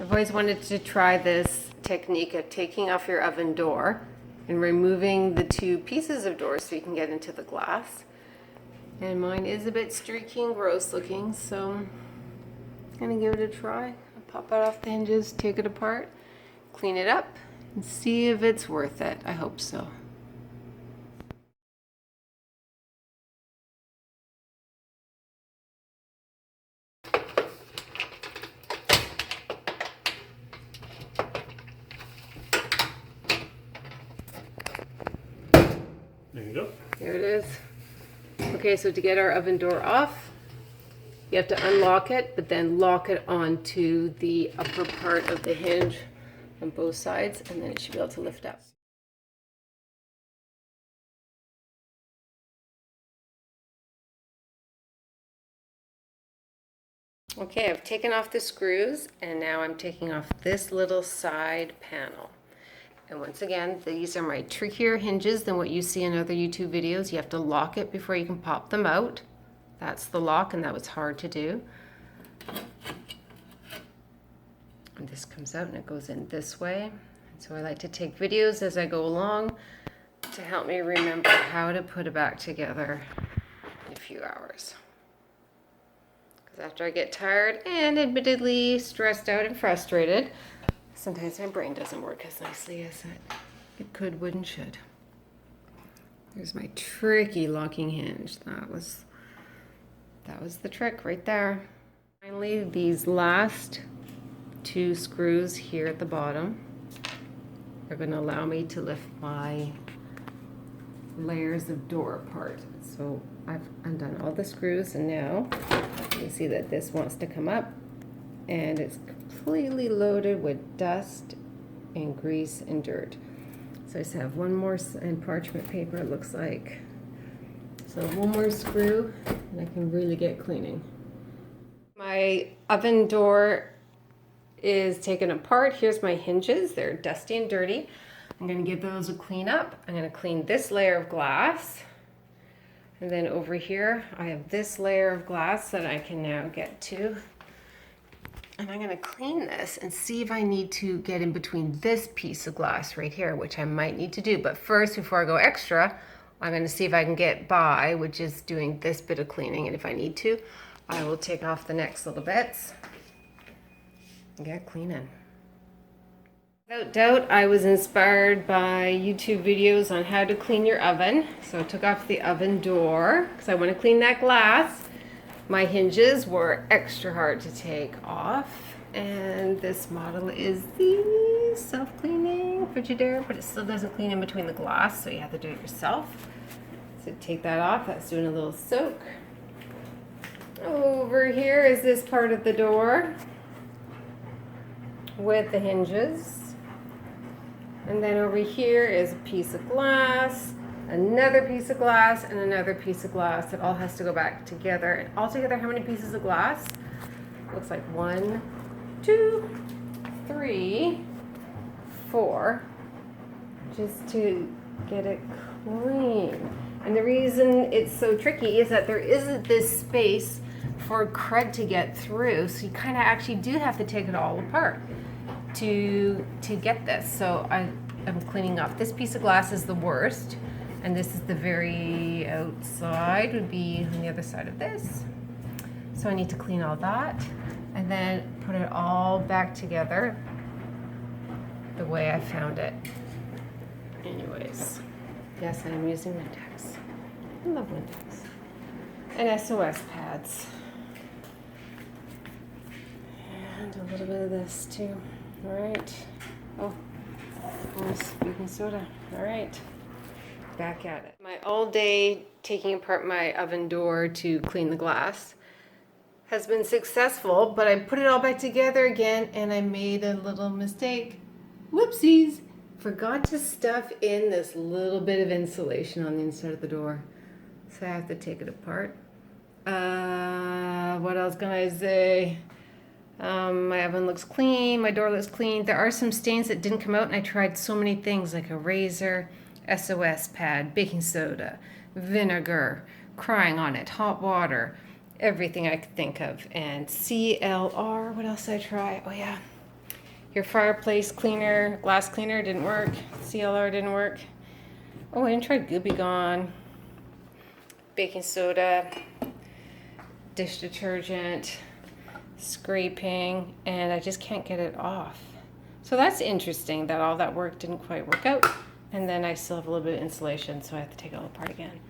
I've always wanted to try this technique of taking off your oven door and removing the two pieces of door so you can get into the glass. And mine is a bit streaky and gross looking, so I'm gonna give it a try. I'll pop it off the hinges, take it apart, clean it up, and see if it's worth it. I hope so. There you go. There it is. Okay, so to get our oven door off, you have to unlock it, but then lock it onto the upper part of the hinge on both sides, and then it should be able to lift up. Okay, I've taken off the screws, and now I'm taking off this little side panel. And once again, these are my trickier hinges than what you see in other YouTube videos. You have to lock it before you can pop them out. That's the lock, and that was hard to do. And this comes out and it goes in this way. So I like to take videos as I go along to help me remember how to put it back together in a few hours. Because after I get tired and admittedly stressed out and frustrated, sometimes my brain doesn't work as nicely as it could, would, and should. There's my tricky locking hinge. That was the trick right there. Finally, these last two screws here at the bottom are going to allow me to lift my layers of door apart. So I've undone all the screws, and now you see that this wants to come up, and it's completely loaded with dust and grease and dirt. So I just have one more, and parchment paper it looks like. So one more screw and I can really get cleaning. My oven door is taken apart. Here's my hinges. They're dusty and dirty. I'm going to give those a clean up. I'm going to clean this layer of glass. And then over here I have this layer of glass that I can now get to. And I'm going to clean this and see if I need to get in between this piece of glass right here, which I might need to do. But first, before I go extra, I'm going to see if I can get by, which is doing this bit of cleaning. And if I need to, I will take off the next little bits and get cleaning. Without doubt, I was inspired by YouTube videos on how to clean your oven. So I took off the oven door because I want to clean that glass. My hinges were extra hard to take off, and this model is the self-cleaning Frigidaire, but it still doesn't clean in between the glass, so you have to do it yourself. So take that off. That's doing a little soak. Over here is this part of the door with the hinges, and then over here is a piece of glass, another piece of glass, and another piece of glass. It all has to go back together. And altogether, how many pieces of glass? Looks like 1, 2, 3, 4, just to get it clean. And the reason it's so tricky is that there isn't this space for crud to get through, so you kind of actually do have to take it all apart to get this. So I'm cleaning off. This piece of glass is the worst. And this is the very outside, would be on the other side of this. So I need to clean all that and then put it all back together the way I found it. Anyways, yes, I'm using Windex. I love Windex. And SOS pads. And a little bit of this too. All right. Oh, almost baking soda. All right. Back at it. My all day taking apart my oven door to clean the glass has been successful, but I put it all back together again and I made a little mistake. Whoopsies! Forgot to stuff in this little bit of insulation on the inside of the door. So I have to take it apart. What else can I say? My oven looks clean, my door looks clean. There are some stains that didn't come out, and I tried so many things like a razor, SOS pad, baking soda, vinegar, crying on it, hot water, everything I could think of. And CLR, what else did I try? Oh yeah, Your fireplace cleaner, glass cleaner didn't work. CLR didn't work. Oh, I tried Gooby Gone, baking soda, dish detergent, scraping, and I just can't get it off. So that's interesting that all that work didn't quite work out. And then I still have a little bit of insulation, so I have to take it all apart again.